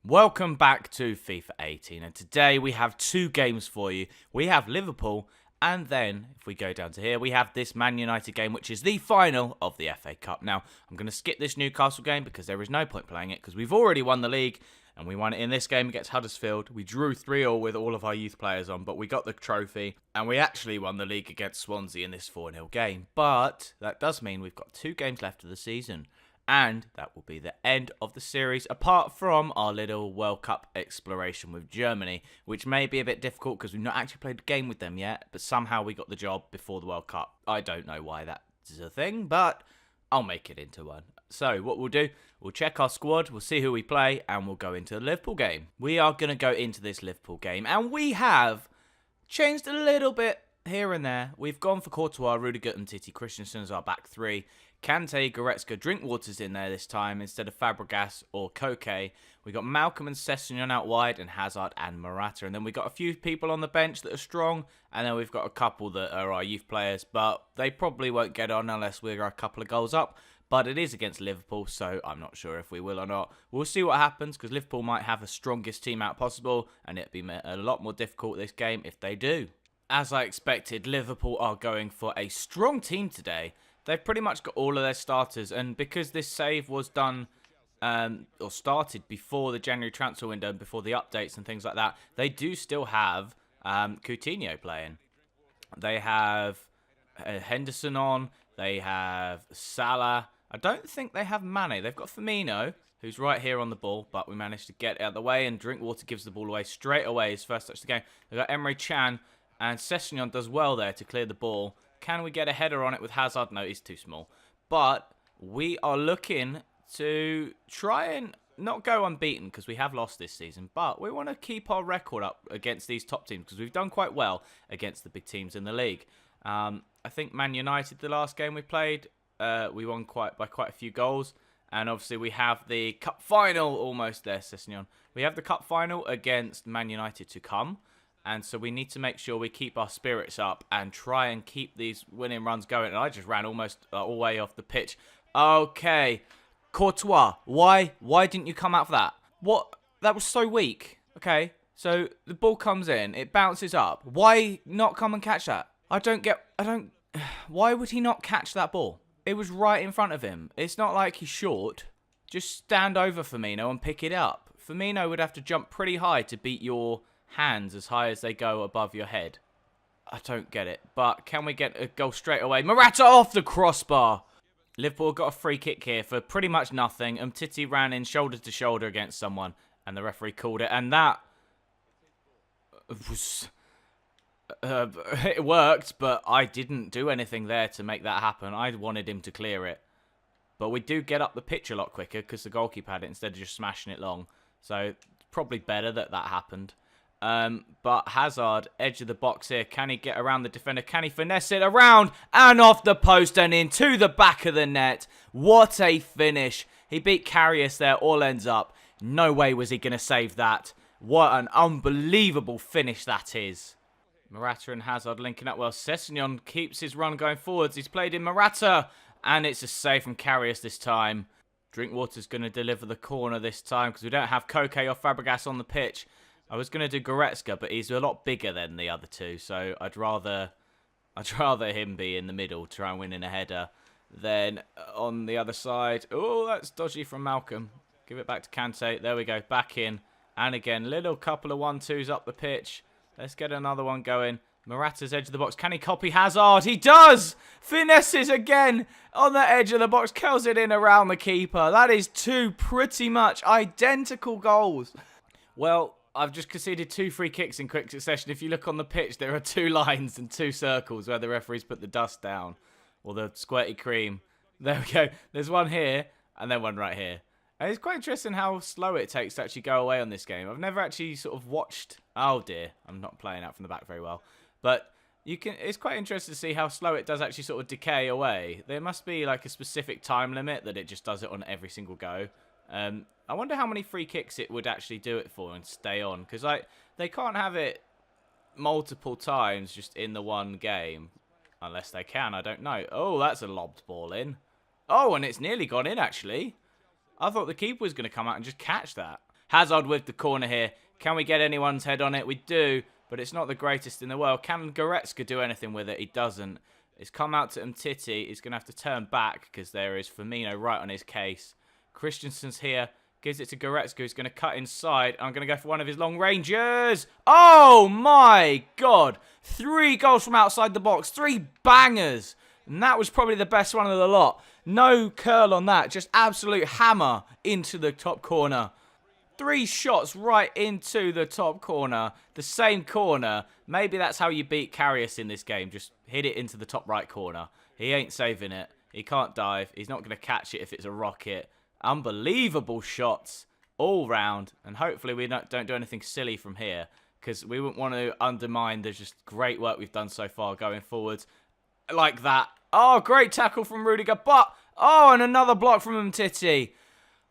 Welcome back to FIFA 18, and today we have two games for you. We have Liverpool, and then, if we go down to here, we have this Man United game, which is the final of the FA Cup. Now, I'm going to skip this Newcastle game because there is no point playing it, because we've already won the league, and we won it in this game against Huddersfield. We drew 3-3 with all of our youth players on, but we got the trophy, and we actually won the league against Swansea in this 4-0 game. But that does mean we've got 2 games left of the season. And that will be the end of the series, apart from our little World Cup exploration with Germany, which may be a bit difficult because we've not actually played a game with them yet, but somehow we got the job before the World Cup. I don't know why that's a thing, but I'll make it into one. So what we'll do, we'll check our squad, we'll see who we play, and we'll go into the Liverpool game. We are going to go into this Liverpool game, and we have changed a little bit here and there. We've gone for Courtois, Rudiger and Titi. Christensen as our back 3. Kante, Goretzka, Drinkwater's in there this time instead of Fabregas or Koke. We got Malcolm and Sessegnon out wide, and Hazard and Morata. And then we got a few people on the bench that are strong, and then we've got a couple that are our youth players, but they probably won't get on unless we're a couple of goals up. But it is against Liverpool, so I'm not sure if we will or not. We'll see what happens, because Liverpool might have the strongest team out possible, and it'd be a lot more difficult this game if they do. As I expected, Liverpool are going for a strong team today. They've pretty much got all of their starters, and because this save was done or started before the January transfer window, before the updates and things like that, they do still have Coutinho playing. They have Henderson on, they have Salah. I don't think they have Mane. They've got Firmino, who's right here on the ball, but we managed to get out of the way, and Drinkwater gives the ball away straight away, his first touch of the game. They've got Emre Can, and Sessegnon does well there to clear the ball. Can we get a header on it with Hazard? No, he's too small. But we are looking to try and not go unbeaten because we have lost this season. But we want to keep our record up against these top teams because we've done quite well against the big teams in the league. I think Man United, the last game we played, we won by quite a few goals. And obviously we have the cup final almost there, Sessegnon. We have the cup final against Man United to come. And so we need to make sure we keep our spirits up and try and keep these winning runs going. And I just ran almost all the way off the pitch. Okay. Courtois, why didn't you come out for that? What? That was so weak. Okay. So the ball comes in. It bounces up. Why not come and catch that? Why would he not catch that ball? It was right in front of him. It's not like he's short. Just stand over Firmino and pick it up. Firmino would have to jump pretty high to beat your hands as high as they go above your head. I don't get it. But can we get a goal straight away? Morata off the crossbar. Liverpool got a free kick here for pretty much nothing. Titi ran in shoulder to shoulder against someone, and the referee called it. And that was it worked, but I didn't do anything there to make that happen. I wanted him to clear it. But we do get up the pitch a lot quicker because the goalkeeper had it instead of just smashing it long. So probably better that happened. But Hazard, edge of the box here. Can he get around the defender? Can he finesse it around and off the post and into the back of the net? What a finish. He beat Karius there, all ends up. No way was he going to save that. What an unbelievable finish that is. Morata and Hazard linking up well. Sessegnon keeps his run going forwards. He's played in Morata, and it's a save from Karius this time. Drinkwater's going to deliver the corner this time because we don't have Koke or Fabregas on the pitch. I was going to do Goretzka, but he's a lot bigger than the other two, so I'd rather him be in the middle, try and win in a header. Then on the other side, oh, that's dodgy from Malcolm. Give it back to Kante. There we go, back in. And again, little couple of 1-2s up the pitch. Let's get another one going. Morata's edge of the box. Can he copy Hazard? He does! Finesses again on the edge of the box. Curls it in around the keeper. That is 2 pretty much identical goals. Well, I've just conceded 2 free kicks in quick succession. If you look on the pitch, there are 2 lines and 2 circles where the referees put the dust down. Or the squirty cream. There we go. There's one here and then one right here. And it's quite interesting how slow it takes to actually go away on this game. I've never actually sort of watched... Oh dear, I'm not playing out from the back very well. But it's quite interesting to see how slow it does actually sort of decay away. There must be like a specific time limit that it just does it on every single go. I wonder how many free kicks it would actually do it for and stay on. Because they can't have it multiple times just in the one game. Unless they can, I don't know. Oh, that's a lobbed ball in. Oh, and it's nearly gone in, actually. I thought the keeper was going to come out and just catch that. Hazard with the corner here. Can we get anyone's head on it? We do, but it's not the greatest in the world. Can Goretzka do anything with it? He doesn't. It's come out to Umtiti. He's going to have to turn back because there is Firmino right on his case. Christensen's here. Gives it to Goretzka, who's going to cut inside. I'm going to go for one of his long ranges. Oh, my God. 3 goals from outside the box. 3 bangers. And that was probably the best one of the lot. No curl on that. Just absolute hammer into the top corner. 3 shots right into the top corner. The same corner. Maybe that's how you beat Karius in this game. Just hit it into the top right corner. He ain't saving it. He can't dive. He's not going to catch it if it's a rocket. Unbelievable shots all round. And hopefully we don't do anything silly from here. Because we wouldn't want to undermine the just great work we've done so far going forwards. Like that. Oh, great tackle from Rudiger. But, oh, and another block from Umtiti.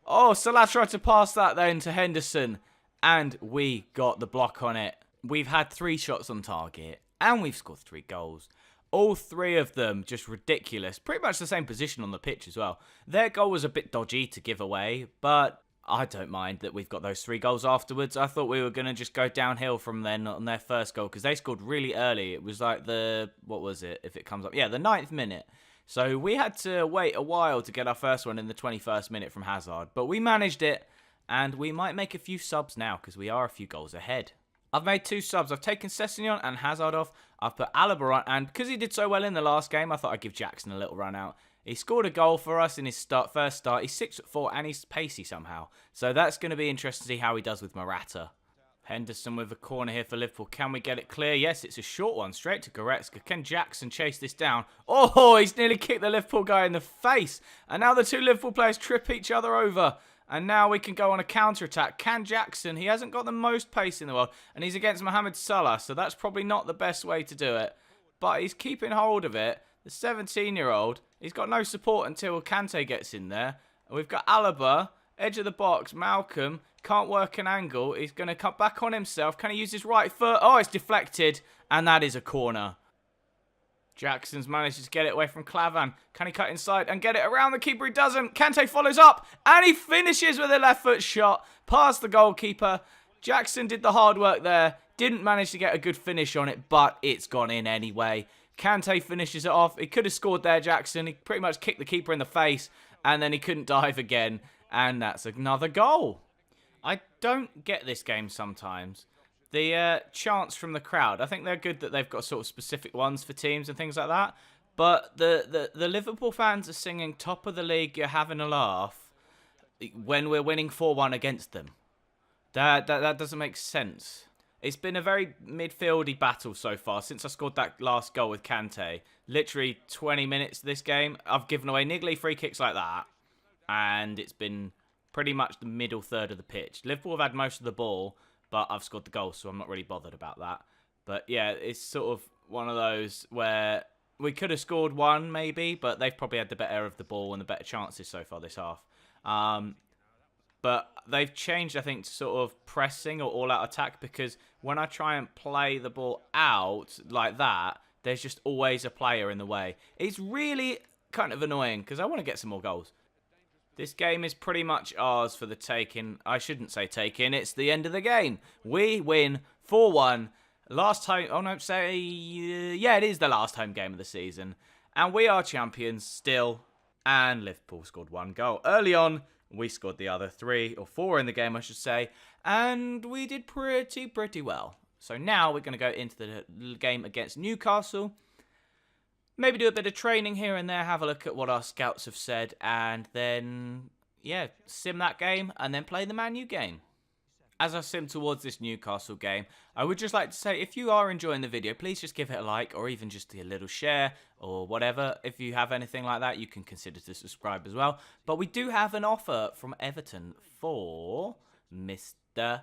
Oh, Salah tried to pass that then to Henderson. And we got the block on it. We've had 3 shots on target. And we've scored 3 goals. All 3 of them just ridiculous. Pretty much the same position on the pitch as well. Their goal was a bit dodgy to give away, but I don't mind that we've got those 3 goals afterwards. I thought we were going to just go downhill from then on their first goal because they scored really early. It was like what was it if it comes up? Yeah, the 9th minute. So we had to wait a while to get our first one in the 21st minute from Hazard. But we managed it, and we might make a few subs now because we are a few goals ahead. I've made 2 subs. I've taken Sessegnon and Hazard off. I've put Alaba on, and because he did so well in the last game, I thought I'd give Jackson a little run out. He scored a goal for us in his first start. He's 6'4" and he's pacey somehow. So that's going to be interesting to see how he does with Morata. Henderson with a corner here for Liverpool. Can we get it clear? Yes, it's a short one. Straight to Goretzka. Can Jackson chase this down? Oh, he's nearly kicked the Liverpool guy in the face. And now the 2 Liverpool players trip each other over. And now we can go on a counter-attack. Can Jackson? He hasn't got the most pace in the world. And he's against Mohamed Salah. So that's probably not the best way to do it. But he's keeping hold of it. The 17-year-old, he's got no support until Kante gets in there. And we've got Alaba, edge of the box. Malcolm can't work an angle. He's going to cut back on himself. Can he use his right foot? Oh, it's deflected. And that is a corner. Jackson's managed to get it away from Clavan. Can he cut inside and get it around the keeper? He doesn't. Kante follows up and he finishes with a left foot shot past the goalkeeper. Jackson did the hard work there. Didn't manage to get a good finish on it, but it's gone in anyway. Kante finishes it off. He could have scored there, Jackson. He pretty much kicked the keeper in the face and then he couldn't dive again. And that's another goal. I don't get this game sometimes. The chants from the crowd, I think they're good that they've got sort of specific ones for teams and things like that. But the Liverpool fans are singing top of the league, you're having a laugh, when we're winning 4-1 against them. That doesn't make sense. It's been a very midfieldy battle so far since I scored that last goal with Kante. Literally 20 minutes this game, I've given away niggly free kicks like that. And it's been pretty much the middle third of the pitch. Liverpool have had most of the ball, but I've scored the goal, so I'm not really bothered about that. But yeah, it's sort of one of those where we could have scored one, maybe, but they've probably had the better of the ball and the better chances so far this half. But they've changed, I think, to sort of pressing or all-out attack, because when I try and play the ball out like that, there's just always a player in the way. It's really kind of annoying, because I want to get some more goals. This game is pretty much ours for the taking. I shouldn't say taking. It's the end of the game. We win 4-1. Last home... Oh, no, yeah, it is the last home game of the season. And we are champions still. And Liverpool scored 1 goal. Early on, we scored the other 3 or 4 in the game, I should say. And we did pretty well. So now we're going to go into the game against Newcastle. Maybe do a bit of training here and there, have a look at what our scouts have said, and then, yeah, sim that game, and then play the Man U game. As I sim towards this Newcastle game, I would just like to say, if you are enjoying the video, please just give it a like, or even just a little share, or whatever. If you have anything like that, you can consider to subscribe as well. But we do have an offer from Everton for Mr.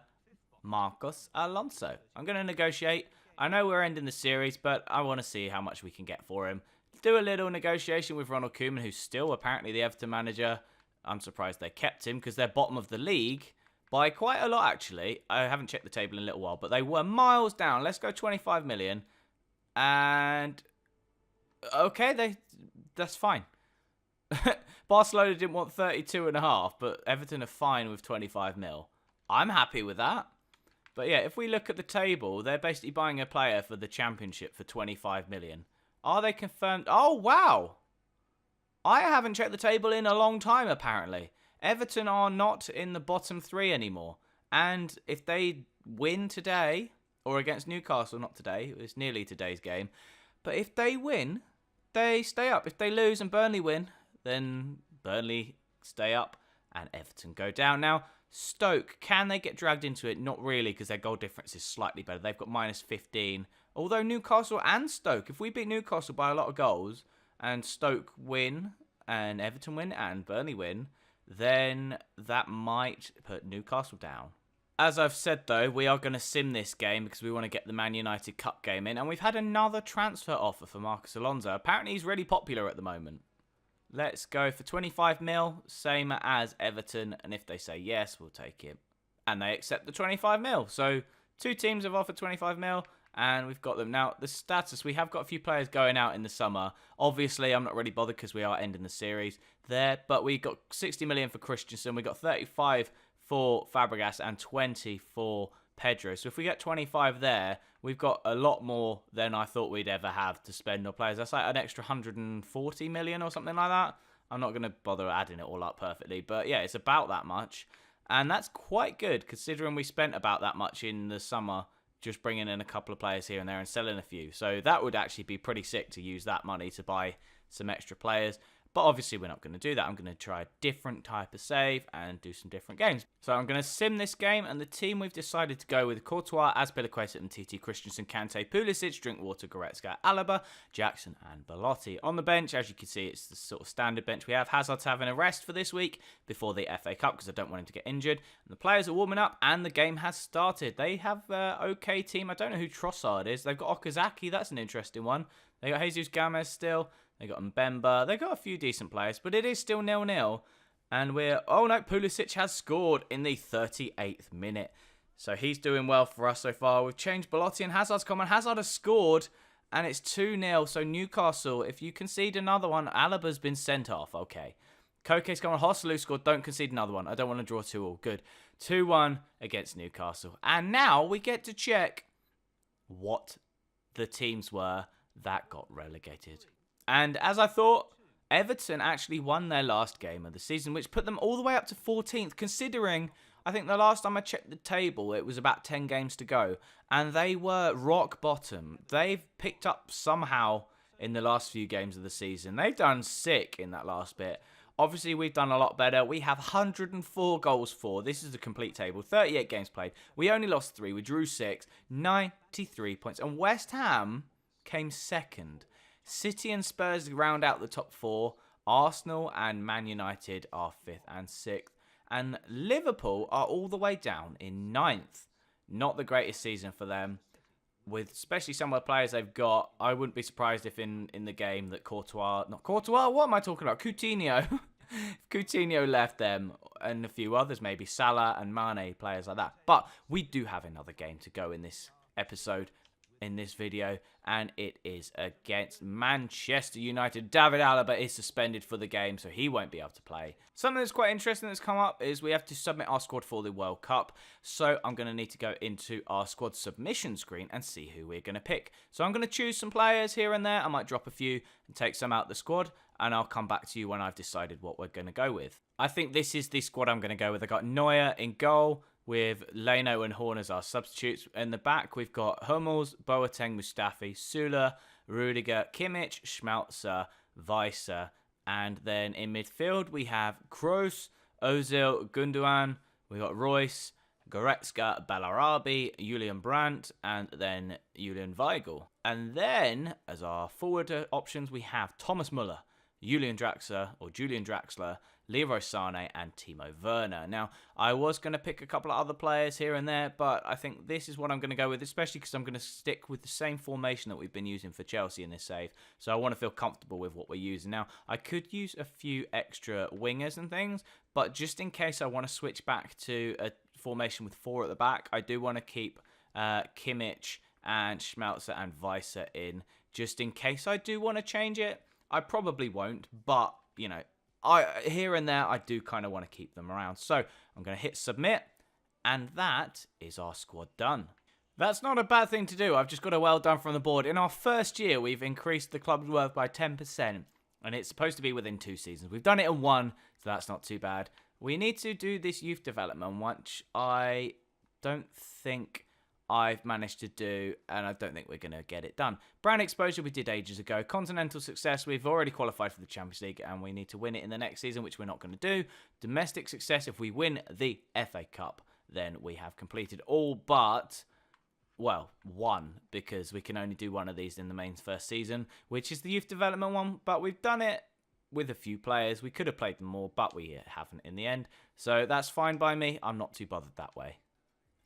Marcos Alonso. I'm going to negotiate. I know we're ending the series, but I want to see how much we can get for him. Do a little negotiation with Ronald Koeman, who's still apparently the Everton manager. I'm surprised they kept him because they're bottom of the league by quite a lot, actually. I haven't checked the table in a little while, but they were miles down. Let's go 25 million. And, okay, that's fine. Barcelona didn't want 32.5, but Everton are fine with 25 mil. I'm happy with that. But yeah, if we look at the table, they're basically buying a player for the Championship for 25 million. Are they confirmed? Oh, wow. I haven't checked the table in a long time, apparently. Everton are not in the bottom 3 anymore. And if they win today, or against Newcastle, not today, it's nearly today's game. But if they win, they stay up. If they lose and Burnley win, then Burnley stay up and Everton go down. Now, Stoke, can they get dragged into it? Not really, because their goal difference is slightly better. They've got minus 15. Although Newcastle and Stoke, if we beat Newcastle by a lot of goals, and Stoke win, and Everton win, and Burnley win, then that might put Newcastle down. As I've said, though, we are going to sim this game because we want to get the Man United Cup game in. And we've had another transfer offer for Marcos Alonso. Apparently, he's really popular at the moment. Let's go for 25 mil, same as Everton. And if they say yes, we'll take it. And they accept the 25 mil. So, 2 teams have offered 25 mil. And we've got them. Now, the status, we have got a few players going out in the summer. Obviously, I'm not really bothered because we are ending the series there. But we got 60 million for Christensen. We got 35 for Fabregas and 20 for Pedro. So if we get 25 there, we've got a lot more than I thought we'd ever have to spend on players. That's like an extra 140 million or something like that. I'm not going to bother adding it all up perfectly. But yeah, it's about that much. And that's quite good considering we spent about that much in the summer just bringing in a couple of players here and there and selling a few. So that would actually be pretty sick to use that money to buy some extra players. But obviously, we're not going to do that. I'm going to try a different type of save and do some different games. So I'm going to sim this game, and the team we've decided to go with Courtois, Azpilicueta and TT Christensen, Kante, Pulisic, Drinkwater, Goretzka, Alaba, Jackson and Belotti. On the bench, as you can see, it's the sort of standard bench we have. Hazard's having a rest for this week before the FA Cup because I don't want him to get injured. And the players are warming up, and the game has started. They have an okay team. I don't know who Trossard is. They've got Okazaki. That's an interesting one. They got Jesus Gomez still. They got Mbemba. They got a few decent players, but it is still 0-0. And we're... Oh, no, Pulisic has scored in the 38th minute. So he's doing well for us so far. We've changed Belotti and Hazard's come on. Hazard has scored, and it's 2-0. So Newcastle, if you concede another one, Alaba's been sent off. Okay. Koke's come on. Hosselu scored. Don't concede another one. I don't want to draw 2-2. Good. 2-1 against Newcastle. And now we get to check what the teams were that got relegated. And as I thought, Everton actually won their last game of the season, which put them all the way up to 14th, considering, I think the last time I checked the table, it was about 10 games to go, and they were rock bottom. They've picked up somehow in the last few games of the season. They've done sick in that last bit. Obviously, we've done a lot better. We have 104 goals for. This is the complete table. 38 games played. We only lost 3. We drew 6. 93 points. And West Ham came second. City and Spurs round out the top 4. Arsenal and Man United are 5th and 6th. And Liverpool are all the way down in 9th. Not the greatest season for them. With especially some of the players they've got, I wouldn't be surprised if in the game that what am I talking about? Coutinho. Coutinho left them and a few others, maybe Salah and Mane, players like that. But we do have another game to go in this episode. In this video, and it is against Manchester United. David Alaba is suspended for the game, so he won't be able to play. Something that's quite interesting that's come up is we have to submit our squad for the World Cup, so I'm going to need to go into our squad submission screen and see who we're going to pick. So I'm going to choose some players here and there. I might drop a few and take some out the squad, and I'll come back to you when I've decided what we're going to go with. I think this is the squad I'm going to go with. I got Neuer in goal, with Leno and Horn as our substitutes. In the back, we've got Hummels, Boateng, Mustafi, Süle, Rudiger, Kimmich, Schmelzer, Weiser. And then in midfield, we have Kroos, Ozil, Gundogan. We've got Royce, Goretzka, Bellarabi, Julian Brandt, and then Julian Weigl. And then, as our forward options, we have Thomas Müller, Julian Draxler, Leroy Sané and Timo Werner. Now, I was going to pick a couple of other players here and there, but I think this is what I'm going to go with, especially because I'm going to stick with the same formation that we've been using for Chelsea in this save. So I want to feel comfortable with what we're using. Now, I could use a few extra wingers and things, but just in case I want to switch back to a formation with 4 at the back, I do want to keep Kimmich and Schmelzer and Weiser in, just in case I do want to change it. I probably won't, but, here and there, I do kind of want to keep them around. So I'm going to hit submit, And that is our squad done. That's not a bad thing to do. I've just got a well done from the board. In our first year, we've increased the club's worth by 10%. And it's supposed to be within 2 seasons. We've done it in 1, so that's not too bad. We need to do this youth development, which I don't think I've managed to do, and I don't think we're going to get it done. Brand exposure we did ages ago. Continental success, we've already qualified for the Champions League, and we need to win it in the next season, which we're not going to do. Domestic success, if we win the FA Cup, then we have completed all but, well, 1, because we can only do 1 of these in the main first season, which is the youth development one, but we've done it with a few players. We could have played them more, but we haven't in the end, so that's fine by me. I'm not too bothered that way.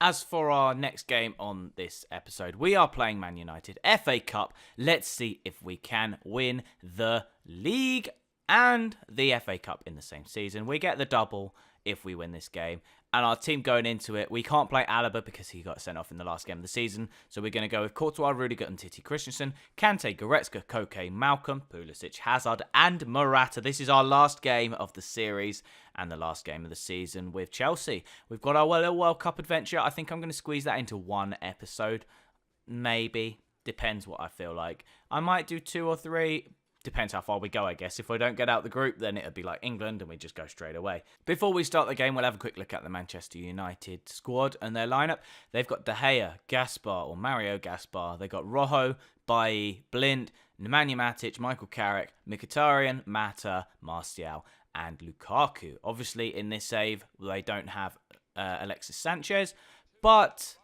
As for our next game on this episode, we are playing Man United FA Cup. Let's see if we can win the league and the FA Cup in the same season. We get the double if we win this game. And our team going into it, we can't play Alaba because he got sent off in the last game of the season. So we're going to go with Courtois, Rudiger and Titi Christensen, Kante, Goretzka, Koke, Malcolm, Pulisic, Hazard and Morata. This is our last game of the series and the last game of the season with Chelsea. We've got our little World Cup adventure. I think I'm going to squeeze that into 1 episode. Maybe. Depends what I feel like. I might do 2 or 3. Depends how far we go, I guess. If we don't get out the group, then it'd be like England and we just go straight away. Before we start the game, we'll have a quick look at the Manchester United squad and their lineup. They've got De Gea, Gaspar, or Mario Gaspar. They've got Rojo, Bailly, Blind, Nemanja Matic, Michael Carrick, Mkhitaryan, Mata, Martial, and Lukaku. Obviously, in this save, they don't have Alexis Sanchez, but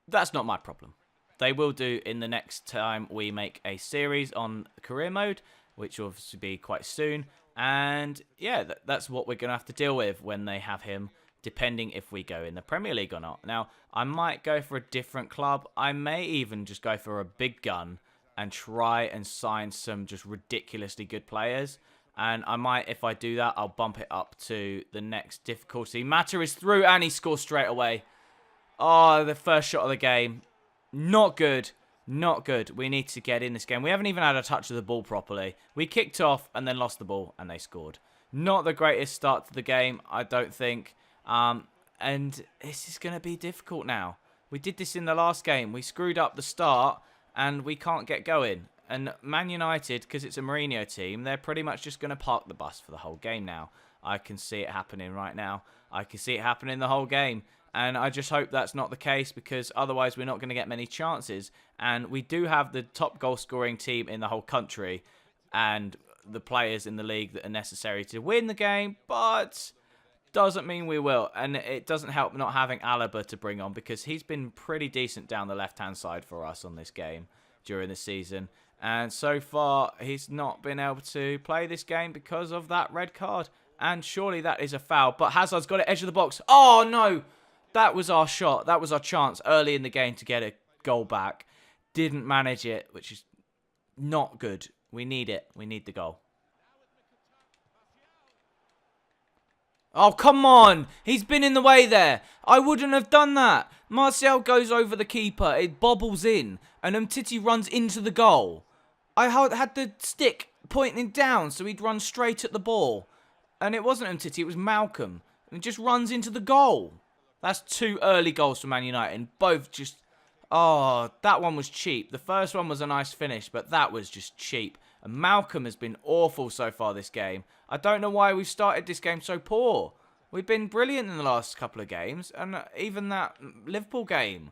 that's not my problem. They will do in the next time we make a series on career mode, which will obviously be quite soon. And yeah, that's what we're going to have to deal with when they have him, depending if we go in the Premier League or not. Now, I might go for a different club. I may even just go for a big gun and try and sign some just ridiculously good players. And I might, if I do that, I'll bump it up to the next difficulty. Mata is through and he scores straight away. Oh, the first shot of the game. Not good. Not good. We need to get in this game. We haven't even had a touch of the ball properly. We kicked off and then lost the ball and they scored. Not the greatest start to the game, I don't think. And this is going to be difficult now. We did this in the last game. We screwed up the start and we can't get going. And Man United, because it's a Mourinho team, they're pretty much just going to park the bus for the whole game now. I can see it happening right now. I can see it happening the whole game. And I just hope that's not the case, because otherwise we're not going to get many chances. And we do have the top goal-scoring team in the whole country and the players in the league that are necessary to win the game, but doesn't mean we will. And it doesn't help not having Alaba to bring on, because he's been pretty decent down the left-hand side for us on this game during the season. And so far, he's not been able to play this game because of that red card. And surely that is a foul. But Hazard's got it edge of the box. Oh, no! That was our shot. That was our chance early in the game to get a goal back. Didn't manage it, which is not good. We need it. We need the goal. Oh, come on. He's been in the way there. I wouldn't have done that. Martial goes over the keeper. It bobbles in. And Umtiti runs into the goal. I had the stick pointing down so he'd run straight at the ball. And it wasn't Umtiti, it was Malcolm. And he just runs into the goal. That's 2 early goals for Man United. And both just... Oh, that one was cheap. The first one was a nice finish, but that was just cheap. And Malcolm has been awful so far this game. I don't know why we've started this game so poor. We've been brilliant in the last couple of games. And even that Liverpool game,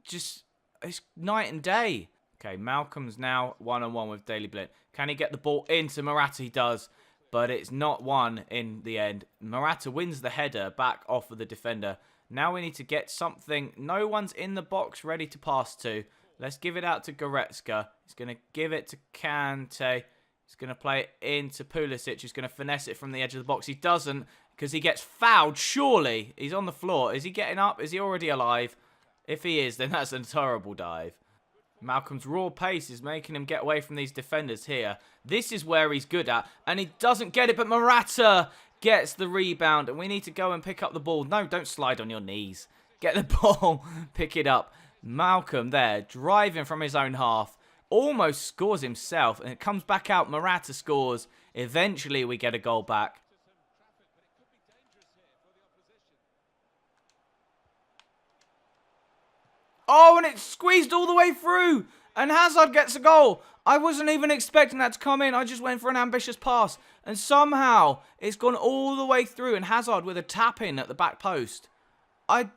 just... It's night and day. Okay, Malcolm's now one-on-one with Daley Blind. Can he get the ball into Morata? He does. But it's not one in the end. Morata wins the header back off of the defender. Now we need to get something. No one's in the box ready to pass to. Let's give it out to Goretzka. He's going to give it to Kante. He's going to play it into Pulisic. He's going to finesse it from the edge of the box. He doesn't, because he gets fouled. Surely. He's on the floor. Is he getting up? Is he already alive? If he is, then that's a terrible dive. Malcolm's raw pace is making him get away from these defenders here. This is where he's good at. And he doesn't get it, but Morata gets the rebound. And we need to go and pick up the ball. No, don't slide on your knees. Get the ball. Pick it up. Malcolm there, driving from his own half. Almost scores himself. And it comes back out. Morata scores. Eventually, we get a goal back. Oh, and it's squeezed all the way through. And Hazard gets a goal. I wasn't even expecting that to come in. I just went for an ambitious pass. And somehow it's gone all the way through. And Hazard with a tap in at the back post. I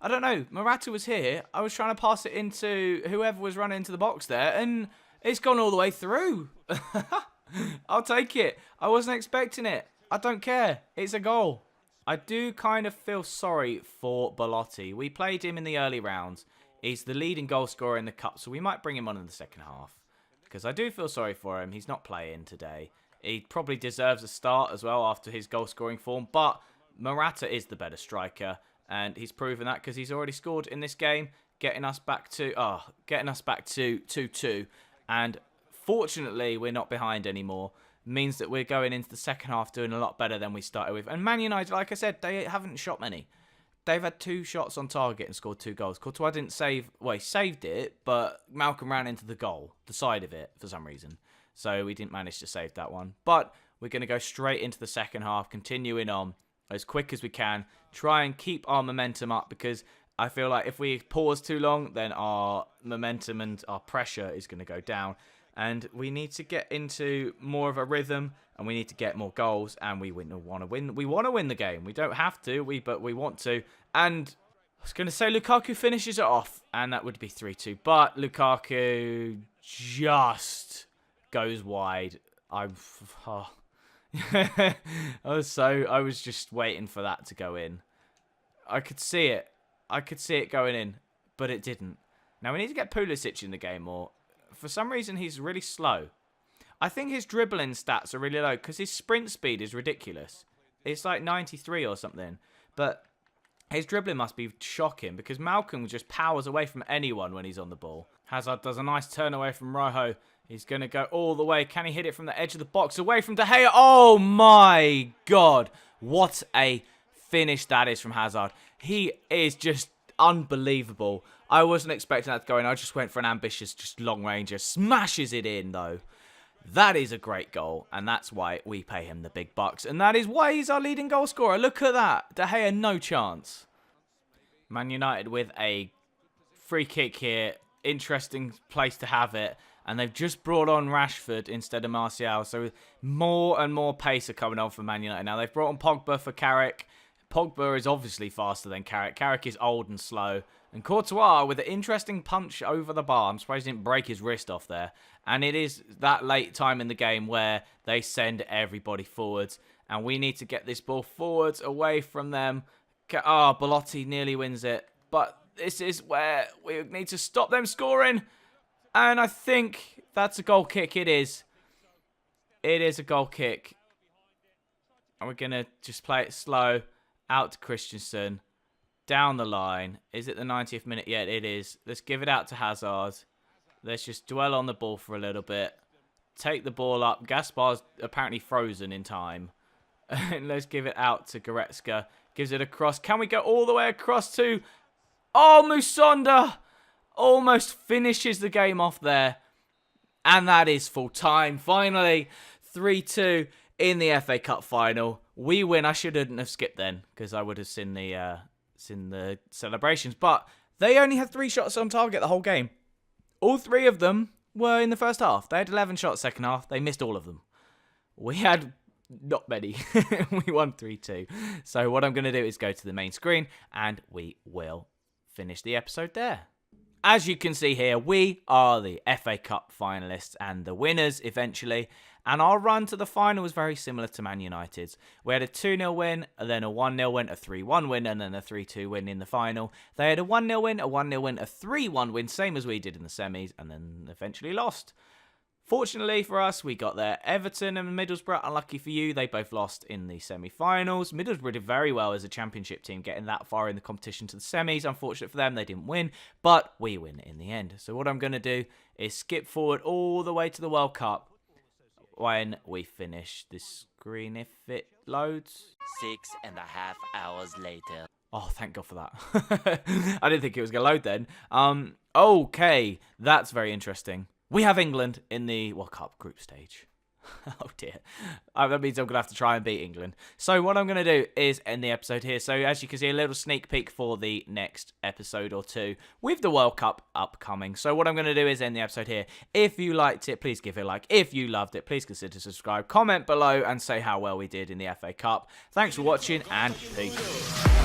don't know. Morata was here. I was trying to pass it into whoever was running into the box there. And it's gone all the way through. I'll take it. I wasn't expecting it. I don't care. It's a goal. I do kind of feel sorry for Belotti. We played him in the early rounds. He's the leading goal scorer in the cup, so we might bring him on in the second half. Because I do feel sorry for him. He's not playing today. He probably deserves a start as well after his goal scoring form. But Morata is the better striker. And he's proven that because he's already scored in this game. Getting us back to 2-2. And fortunately, we're not behind anymore. Means that we're going into the second half doing a lot better than we started with. And Man United, like I said, they haven't shot many. They've had 2 shots on target and scored 2 goals. Courtois didn't save... Well, he saved it, but Malcolm ran into the goal, the side of it, for some reason. So we didn't manage to save that one. But we're going to go straight into the second half, continuing on as quick as we can. Try and keep our momentum up because I feel like if we pause too long, then our momentum and our pressure is going to go down. And we need to get into more of a rhythm, and we need to get more goals. And we want to win. We want to win the game. We don't have to, but we want to. And I was going to say Lukaku finishes it off, and that would be 3-2. But Lukaku just goes wide. I was just waiting for that to go in. I could see it. I could see it going in, but it didn't. Now we need to get Pulisic in the game more. For some reason, he's really slow. I think his dribbling stats are really low because his sprint speed is ridiculous. It's like 93 or something. But his dribbling must be shocking because Malcolm just powers away from anyone when he's on the ball. Hazard does a nice turn away from Rojo. He's going to go all the way. Can he hit it from the edge of the box away from De Gea? Oh my God. What a finish that is from Hazard. He is just unbelievable. I wasn't expecting that to go in. I just went for an ambitious, just long ranger. Smashes it in, though. That is a great goal, and that's why we pay him the big bucks. And that is why he's our leading goal scorer. Look at that. De Gea, no chance. Man United with a free kick here. Interesting place to have it. And they've just brought on Rashford instead of Martial. So more and more pace are coming on for Man United. Now they've brought on Pogba for Carrick. Pogba is obviously faster than Carrick. Carrick is old and slow. And Courtois with an interesting punch over the bar. I'm surprised he didn't break his wrist off there. And it is that late time in the game where they send everybody forwards. And we need to get this ball forwards away from them. Belotti nearly wins it. But this is where we need to stop them scoring. And I think that's a goal kick. It is. It is a goal kick. And we're going to just play it slow. Out to Christensen. Down the line. Is it the 90th minute? Yeah, it is. Let's give it out to Hazard. Let's just dwell on the ball for a little bit. Take the ball up. Gaspar's apparently frozen in time. And let's give it out to Goretzka. Gives it across. Can we go all the way across to... Oh, Musonda! Almost finishes the game off there. And that is full time. Finally, 3-2 in the FA Cup final. We win. I shouldn't have skipped then because I would have seen the celebrations. But they only had 3 shots on target the whole game. All 3 of them were in the first half. They had 11 shots second half. They missed all of them. We had not many. We won 3-2. So what I'm going to do is go to the main screen and we will finish the episode there. As you can see here, we are the FA Cup finalists and the winners eventually. And our run to the final was very similar to Man United's. We had a 2-0 win, and then a 1-0 win, a 3-1 win, and then a 3-2 win in the final. They had a 1-0 win, a 1-0 win, a 3-1 win, same as we did in the semis, and then eventually lost. Fortunately for us, we got there. Everton and Middlesbrough, unlucky for you, they both lost in the semi-finals. Middlesbrough did very well as a championship team, getting that far in the competition to the semis. Unfortunate for them, they didn't win, but we win in the end. So what I'm going to do is skip forward all the way to the World Cup when we finish this screen, if it loads. 6.5 hours later. Oh, thank God for that. I didn't think it was going to load then. Okay, that's very interesting. We have England in the World Cup group stage. Oh dear. That means I'm going to have to try and beat England. So what I'm going to do is end the episode here. So as you can see, a little sneak peek for the next episode or two with the World Cup upcoming. So what I'm going to do is end the episode here. If you liked it, please give it a like. If you loved it, please consider subscribe. Comment below and say how well we did in the FA Cup. Thanks for watching and peace.